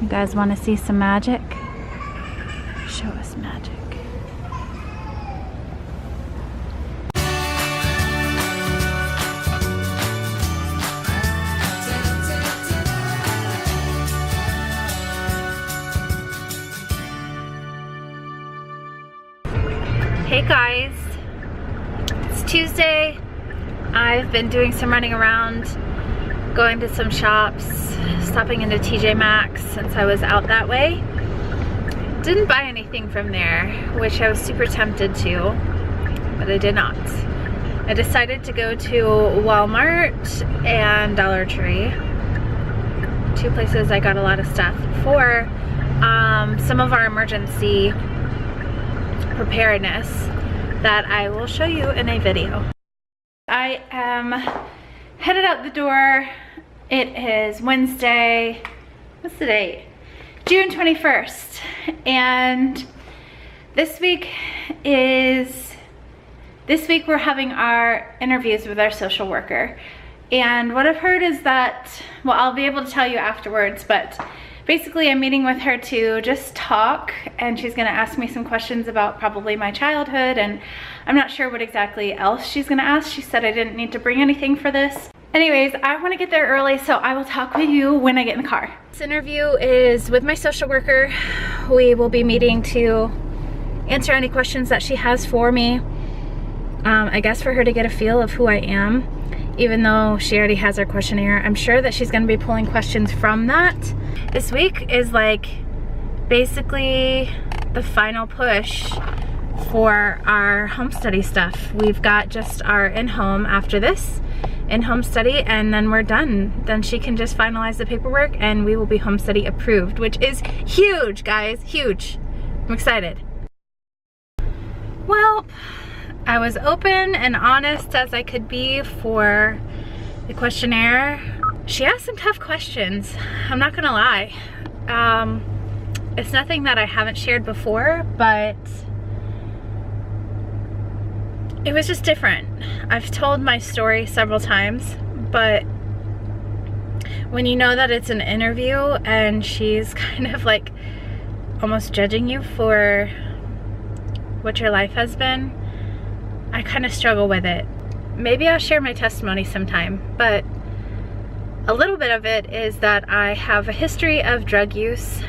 You guys want to see some magic? Show us magic. Hey guys, it's Tuesday. I've been doing some running around, going to some shops, stopping into TJ Maxx since I was out that way. Didn't buy anything from there, which I was super tempted to, but I did not. I decided to go to Walmart and Dollar Tree, two places I got a lot of stuff for some of our emergency preparedness that I will show you in a video. I am headed out the door. It is Wednesday, what's the date? June 21st. And this week we're having our interviews with our social worker. And what I've heard is that, well, I'll be able to tell you afterwards, but basically I'm meeting with her to just talk, and she's gonna ask me some questions about probably my childhood, and I'm not sure what exactly else she's gonna ask. She said I didn't need to bring anything for this. Anyways, I wanna get there early, so I will talk with you when I get in the car. This interview is with my social worker. We will be meeting to answer any questions that she has for me. I guess for her to get a feel of who I am, even though she already has her questionnaire. I'm sure that she's gonna be pulling questions from that. This week is like basically the final push for our home study stuff. We've got just our in-home after this, in-home study, and then we're done. Then she can just finalize the paperwork and we will be home study approved, which is huge, guys, huge. I'm excited. Well, I was open and honest as I could be for the questionnaire. She asked some tough questions, I'm not gonna lie. It's nothing that I haven't shared before, but it was just different. I've told my story several times, but when you know that it's an interview and she's kind of like almost judging you for what your life has been, I kind of struggle with it. Maybe I'll share my testimony sometime, but a little bit of it is that I have a history of drug use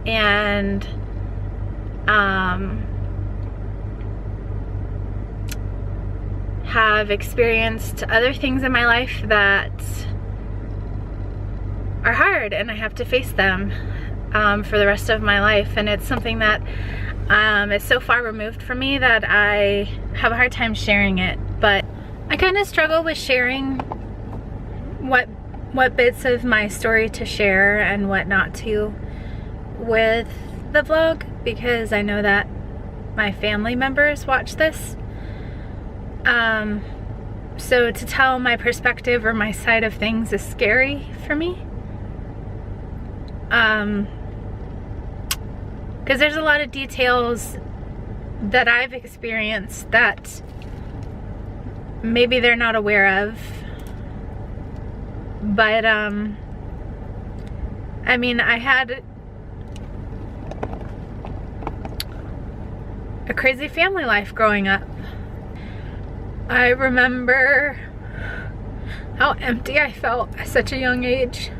and have experienced other things in my life that are hard, and I have to face them for the rest of my life. And it's something that is so far removed from me that I have a hard time sharing it. But I kind of struggle with sharing what bits of my story to share and what not to with the vlog, because I know that my family members watch this. So to tell my perspective or my side of things is scary for me. Because there's a lot of details that I've experienced that maybe they're not aware of. But I mean, I had a crazy family life growing up. I remember how empty I felt at such a young age.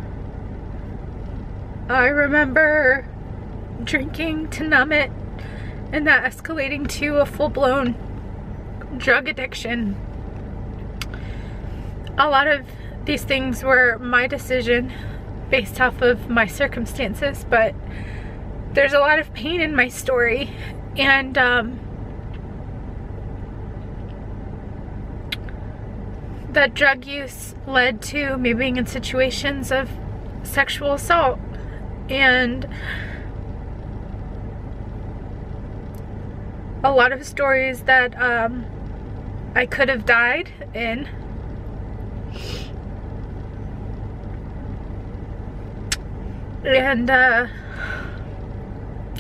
I remember drinking to numb it, and that escalating to a full-blown drug addiction. A lot of these things were my decision based off of my circumstances, but there's a lot of pain in my story, and that drug use led to me being in situations of sexual assault, and a lot of stories that I could have died in. And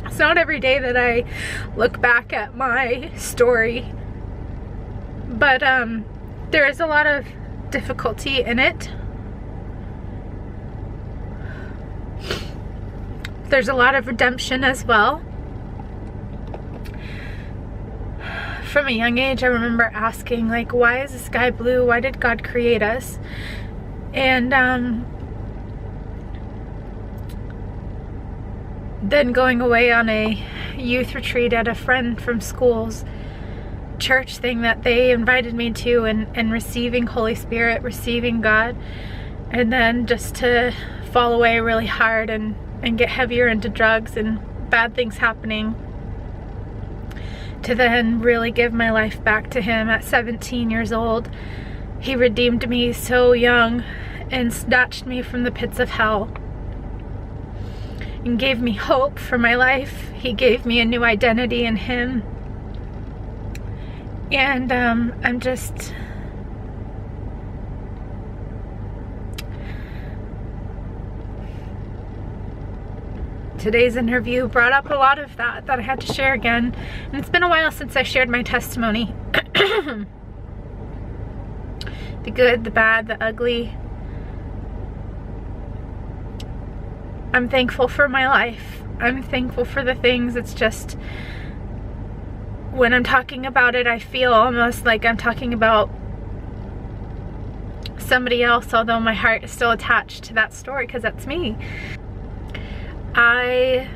it's not every day that I look back at my story, but there is a lot of difficulty in it. there's a lot of redemption as well. From a young age, I remember asking, like, why is the sky blue? Why did God create us? And then going away on a youth retreat at a friend from school's church thing that they invited me to, and receiving Holy Spirit, receiving God, and then just to fall away really hard and get heavier into drugs and bad things happening, to then really give my life back to Him at 17 years old. He redeemed me so young and snatched me from the pits of hell and gave me hope for my life. He gave me a new identity in Him. And I'm just... Today's interview brought up a lot of that I had to share again. And it's been a while since I shared my testimony. The good, the bad, the ugly. I'm thankful for my life. I'm thankful for the things. It's just, when I'm talking about it, I feel almost like I'm talking about somebody else, although my heart is still attached to that story because that's me. I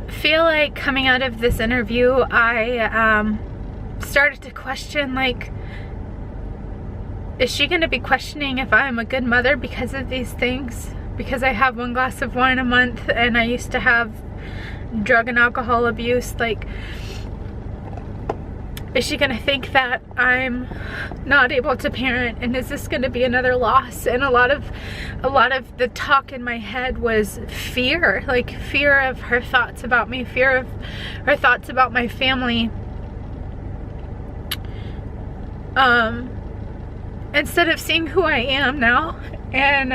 feel like coming out of this interview, I started to question, like, is she going to be questioning if I'm a good mother because of these things? Because I have 1 glass of wine a month and I used to have drug and alcohol abuse. Like, is she going to think that I'm not able to parent, and is this going to be another loss? And a lot of the talk in my head was fear, like fear of her thoughts about me, fear of her thoughts about my family. Instead of seeing who I am now, and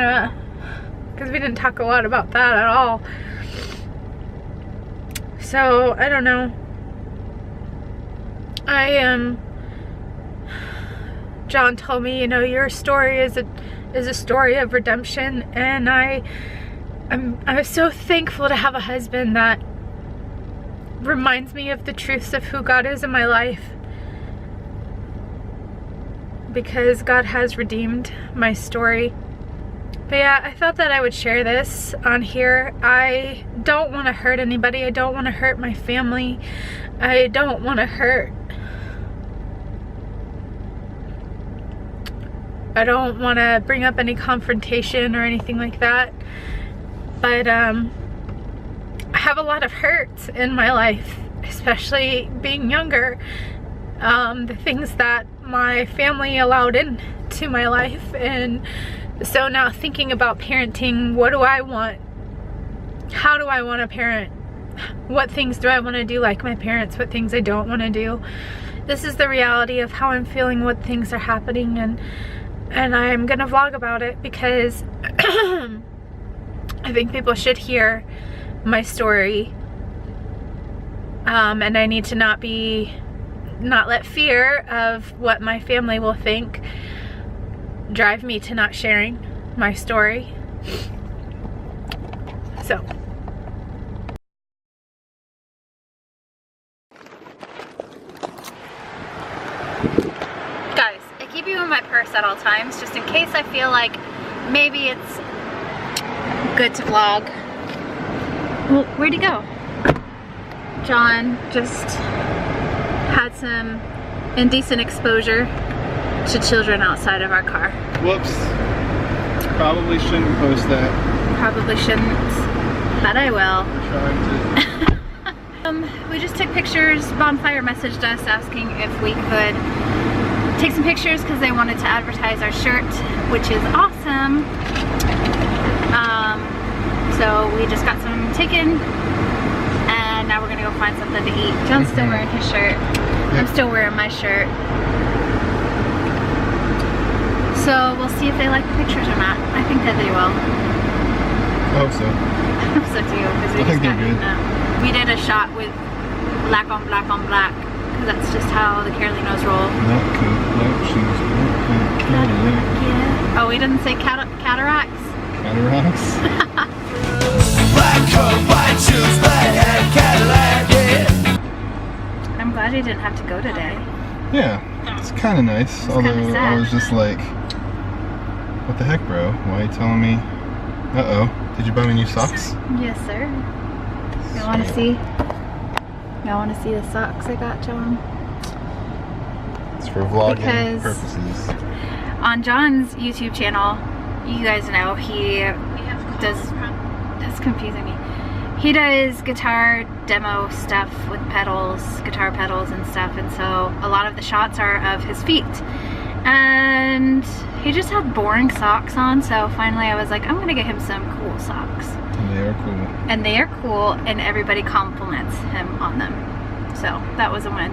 because we didn't talk a lot about that at all. So I don't know. John told me, you know, your story is a story of redemption, and I'm so thankful to have a husband that reminds me of the truths of who God is in my life, because God has redeemed my story. But yeah, I thought that I would share this on here. I don't want to hurt anybody. I don't want to hurt my family. I don't want to hurt... I don't want to bring up any confrontation or anything like that. But I have a lot of hurt in my life, especially being younger. The things that my family allowed into my life, and so now thinking about parenting, what do I want? How do I want to parent? What things do I want to do like my parents? What things I don't want to do? This is the reality of how I'm feeling, what things are happening, and I'm gonna vlog about it because I think people should hear my story, and I need to not let fear of what my family will think drive me to not sharing my story. So guys, I keep you in my purse at all times just in case I feel like maybe it's good to vlog. Well, where'd he go? John just had some indecent exposure to children outside of our car. Whoops. Probably shouldn't post that. Probably shouldn't, but I will. Trying to. We just took pictures. Bonfire messaged us asking if we could take some pictures because they wanted to advertise our shirt, which is awesome. So we just got some taken, and now we're gonna go find something to eat. John's still wearing his shirt. I'm still wearing my shirt. So we'll see if they like the pictures or not. I think that they will. I hope so. I hope so too, because we just got we did a shot with black on black on black, because that's just how the Carolinos roll. Black shoes. Yeah. Oh, we didn't say cataracts? kind of rocks. Black coat, white shoes, black hat, Cadillac, yeah. I'm glad you didn't have to go today. Yeah, it's kind of nice. It's Although kinda I sad. was just like, what the heck, bro? Why are you telling me? Uh-oh. Did you buy me new socks? Yes, sir. Y'all want to see? Y'all want to see the socks I got, John? It's for vlogging Because- purposes. On John's YouTube channel, you guys know he does, that's confusing me. He does guitar demo stuff with pedals, guitar pedals and stuff, and so a lot of the shots are of his feet. And he just had boring socks on, so finally I was like, I'm gonna get him some cool socks. And they are cool. And they are cool, and everybody compliments him on them. So that was a win.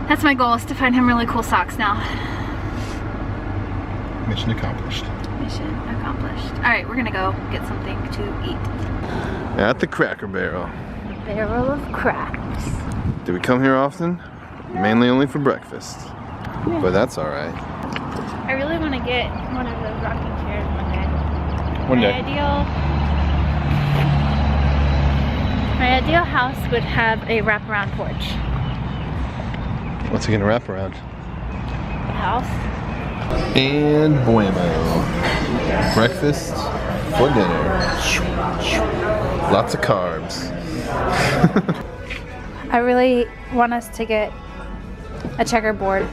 That's my goal, is to find him really cool socks now. Mission accomplished. Mission accomplished. All right, we're gonna go get something to eat. At the Cracker Barrel. Barrel of cracks. Do we come here often? Mainly only for breakfast. But that's alright. I really want to get one of those rocking chairs one day. One day. My ideal house would have a wraparound porch. What's he gonna wrap around? The house. And bueno. Breakfast for dinner. Lots of carbs. I really want us to get a checkerboard.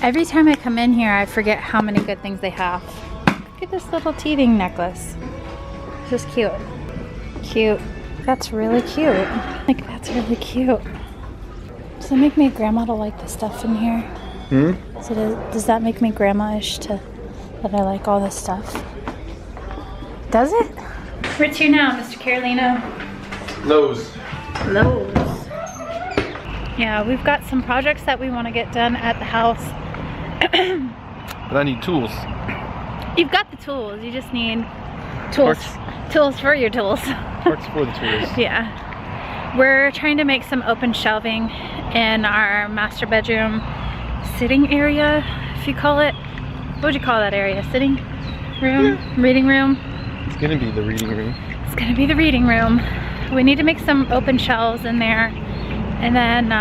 Every time I come in here, I forget how many good things they have. Look at this little teething necklace. This is cute. Cute. That's really cute. Like, that's really cute. Does that make me a grandma to like the stuff in here? Hmm? So does that make me grandma-ish to that I like all this stuff? Does it? Where to now, Mr. Carolino? Lowe's. Lowe's. Yeah, we've got some projects that we want to get done at the house. But I need tools. You've got the tools, you just need tools. Tools for your tools. Parts for the tools. Yeah. We're trying to make some open shelving in our master bedroom sitting area, if you call it. What would you call that area? Sitting room? Yeah. Reading room? It's gonna be the reading room. It's gonna be the reading room. We need to make some open shelves in there. And then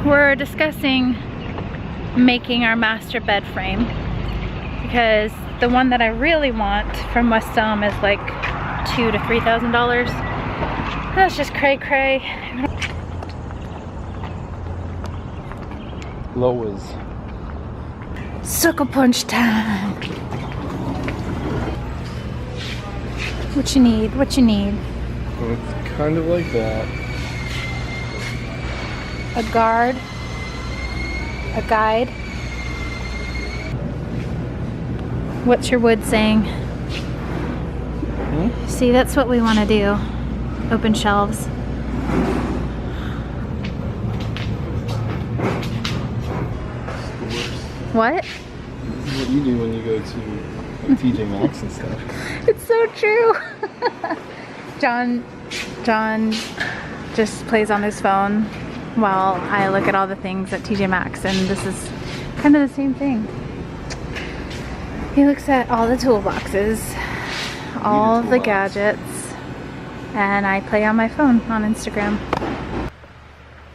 we're discussing making our master bed frame, because the one that I really want from West Elm is like $2,000 to $3,000. That's just cray cray. Lowe's. Sucker punch time. What you need? What you need? Well, it's kind of like that. A guard. A guide. What's your wood saying? Hmm? See, that's what we want to do. Open shelves. What? This is what you do when you go to TJ Maxx and stuff. It's so true. John just plays on his phone while I look at all the things at TJ Maxx, and this is kind of the same thing. He looks at all the toolboxes, all of the gadgets, and I play on my phone on Instagram.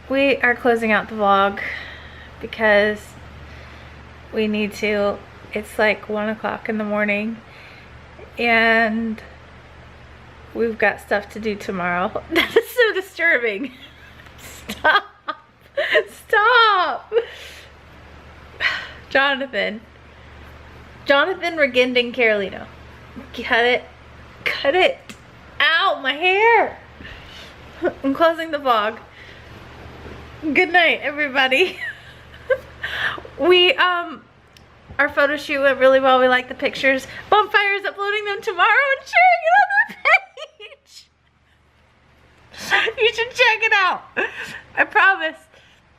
We are closing out the vlog because we need to. It's like 1 o'clock in the morning and we've got stuff to do tomorrow. That is so disturbing. Stop. Stop. Jonathan Reginding Carolino. Cut it. Cut it. Ow, my hair. I'm closing the vlog. Good night, everybody. Our photo shoot went really well. We like the pictures. Bonfire is uploading them tomorrow and sharing it on their page. You should check it out. I promise.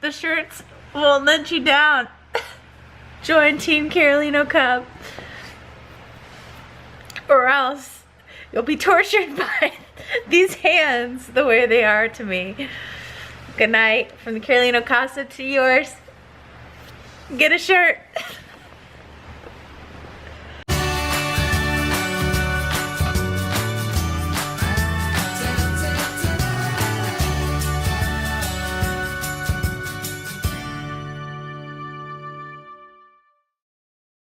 The shirts will nudge you down. Join Team Carolino Cub. Or else you'll be tortured by these hands the way they are to me. Good night from the Carolino Casa to yours. Get a shirt.